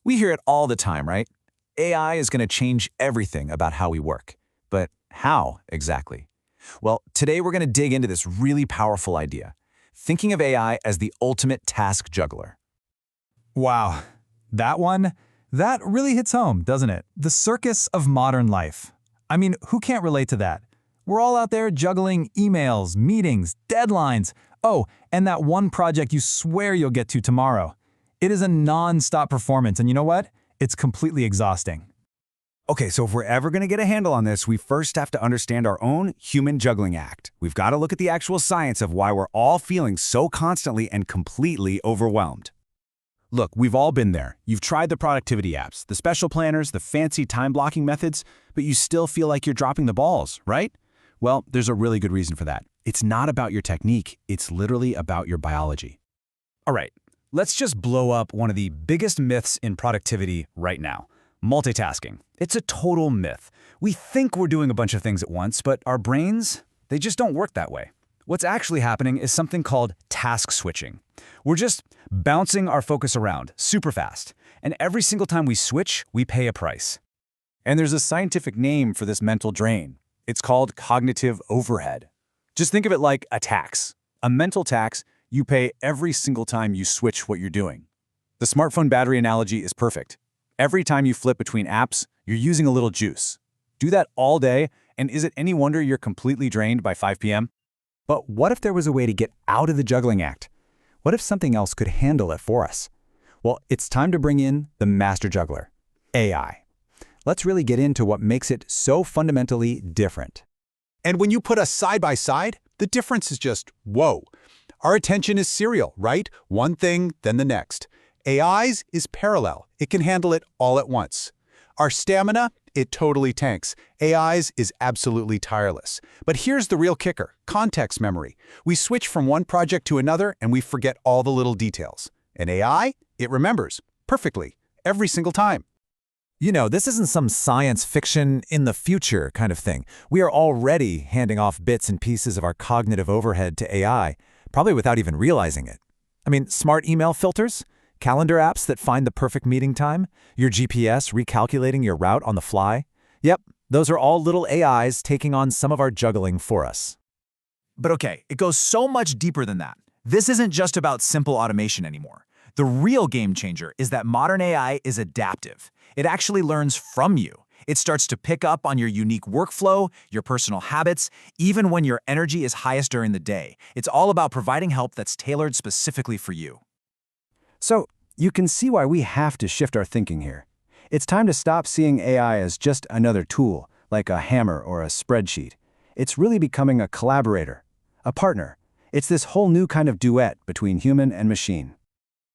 We hear it all the time, right? AI is going to change everything about how we work. But how exactly? Well, today we're going to dig into this really powerful idea, thinking of AI as the ultimate task juggler. Wow, that really hits home, doesn't it? The circus of modern life. I mean, who can't relate to that? We're all out there juggling emails, meetings, deadlines. Oh, and that one project you swear you'll get to tomorrow. It is a non-stop performance, and you know what? It's completely exhausting. Okay, so if we're ever going to get a handle on this, we first have to understand our own human juggling act. We've got to look at the actual science of why we're all feeling so constantly and completely overwhelmed. Look, we've all been there. You've tried the productivity apps, the special planners, the fancy time-blocking methods, but you still feel like you're dropping the balls, right? Well, there's a really good reason for that. It's not about your technique, it's literally about your biology. All right, let's just blow up one of the biggest myths in productivity right now. Multitasking. It's a total myth. We think we're doing a bunch of things at once, but our brains, they just don't work that way. What's actually happening is something called task switching. We're just bouncing our focus around super fast, and every single time we switch, we pay a price. And there's a scientific name for this mental drain. It's called cognitive overhead. Just think of it like a tax. A mental tax you pay every single time you switch what you're doing. The smartphone battery analogy is perfect. Every time you flip between apps, you're using a little juice. Do that all day, and is it any wonder you're completely drained by 5 p.m.? But what if there was a way to get out of the juggling act? What if something else could handle it for us? Well, it's time to bring in the master juggler, AI. Let's really get into what makes it so fundamentally different. And when you put us side by side, the difference is just, whoa. Our attention is serial, right? One thing, then the next. AI's is parallel. It can handle it all at once. Our stamina, it totally tanks. AI's is absolutely tireless. But here's the real kicker, context memory. We switch from one project to another and we forget all the little details. And AI, it remembers perfectly, every single time. You know, this isn't some science fiction in the future kind of thing. We are already handing off bits and pieces of our cognitive overhead to AI, probably without even realizing it. I mean, smart email filters? Calendar apps that find the perfect meeting time? Your GPS recalculating your route on the fly? Yep, those are all little AIs taking on some of our juggling for us. But okay, it goes so much deeper than that. This isn't just about simple automation anymore. The real game changer is that modern AI is adaptive. It actually learns from you. It starts to pick up on your unique workflow, your personal habits, even when your energy is highest during the day. It's all about providing help that's tailored specifically for you. So, you can see why we have to shift our thinking here. It's time to stop seeing AI as just another tool, like a hammer or a spreadsheet. It's really becoming a collaborator, a partner. It's this whole new kind of duet between human and machine.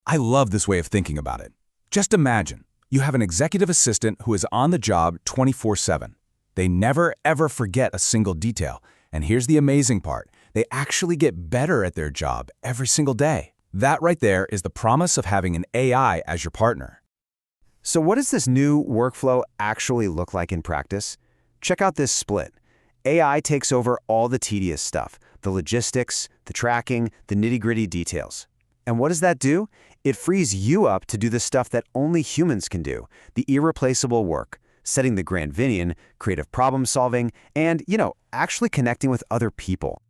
I love this way of thinking about it. Just imagine, you have an executive assistant who is on the job 24/7. They never, ever forget a single detail. And here's the amazing part. They actually get better at their job every single day. That right there is the promise of having an AI as your partner. So what does this new workflow actually look like in practice? Check out this split. AI takes over all the tedious stuff, the logistics, the tracking, the nitty-gritty details. And what does that do? It frees you up to do the stuff that only humans can do, the irreplaceable work, setting the grand vision, creative problem solving, and, actually connecting with other people.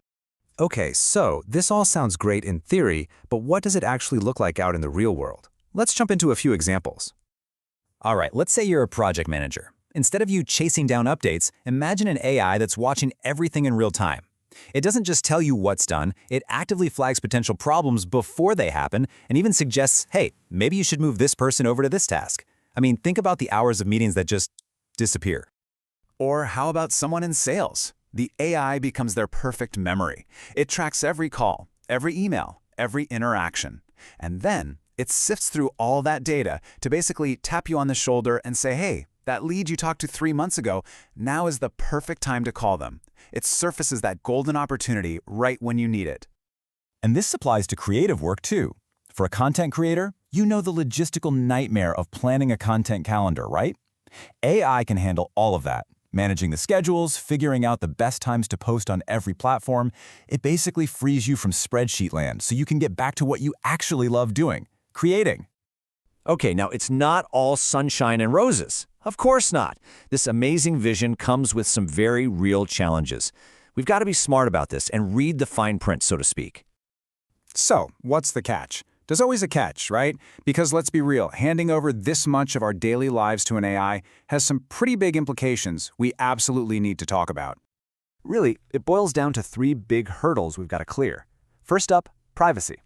Okay, so this all sounds great in theory, but what does it actually look like out in the real world? Let's jump into a few examples. All right, let's say you're a project manager. Instead of you chasing down updates, imagine an AI that's watching everything in real time. It doesn't just tell you what's done, it actively flags potential problems before they happen and even suggests, hey, maybe you should move this person over to this task. I mean, think about the hours of meetings that just disappear. Or how about someone in sales? The AI becomes their perfect memory. It tracks every call, every email, every interaction. And then it sifts through all that data to basically tap you on the shoulder and say, hey, that lead you talked to 3 months ago, now is the perfect time to call them. It surfaces that golden opportunity right when you need it. And this applies to creative work too. For a content creator, you know the logistical nightmare of planning a content calendar, right? AI can handle all of that. Managing the schedules, figuring out the best times to post on every platform, it basically frees you from spreadsheet land so you can get back to what you actually love doing, creating. Okay, now it's not all sunshine and roses. Of course not. This amazing vision comes with some very real challenges. We've got to be smart about this and read the fine print, so to speak. So, what's the catch? There's always a catch, right? Because let's be real, handing over this much of our daily lives to an AI has some pretty big implications we absolutely need to talk about. Really, it boils down to 3 big hurdles we've got to clear. First up, privacy.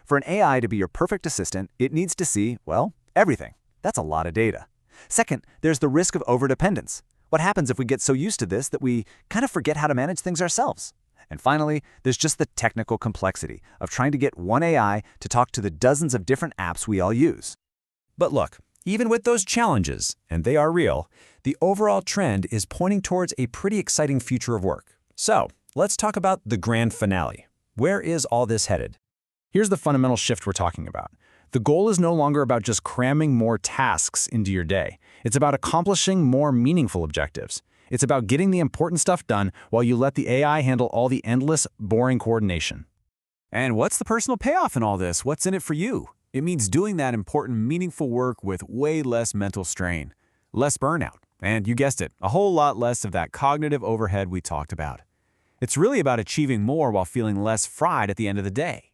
For an AI to be your perfect assistant, it needs to see, well, everything. That's a lot of data. Second, there's the risk of overdependence. What happens if we get so used to this that we kind of forget how to manage things ourselves? And finally, there's just the technical complexity of trying to get one AI to talk to the dozens of different apps we all use. But look, even with those challenges, and they are real, the overall trend is pointing towards a pretty exciting future of work. So, let's talk about the grand finale. Where is all this headed? Here's the fundamental shift we're talking about. The goal is no longer about just cramming more tasks into your day. It's about accomplishing more meaningful objectives. It's about getting the important stuff done while you let the AI handle all the endless, boring coordination. And what's the personal payoff in all this? What's in it for you? It means doing that important, meaningful work with way less mental strain, less burnout, and you guessed it, a whole lot less of that cognitive overhead we talked about. It's really about achieving more while feeling less fried at the end of the day.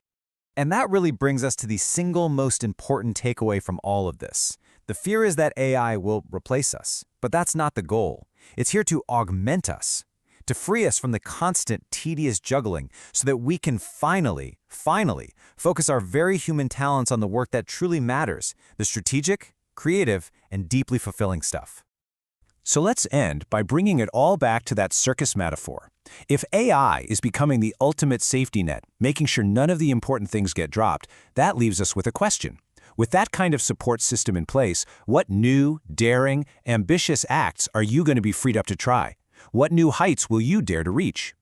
And that really brings us to the single most important takeaway from all of this. The fear is that AI will replace us, but that's not the goal. It's here to augment us, to free us from the constant, tedious juggling so that we can finally focus our very human talents on the work that truly matters, the strategic, creative, and deeply fulfilling stuff. So let's end by bringing it all back to that circus metaphor. If AI is becoming the ultimate safety net, making sure none of the important things get dropped, that leaves us with a question. With that kind of support system in place, what new, daring, ambitious acts are you going to be freed up to try? What new heights will you dare to reach?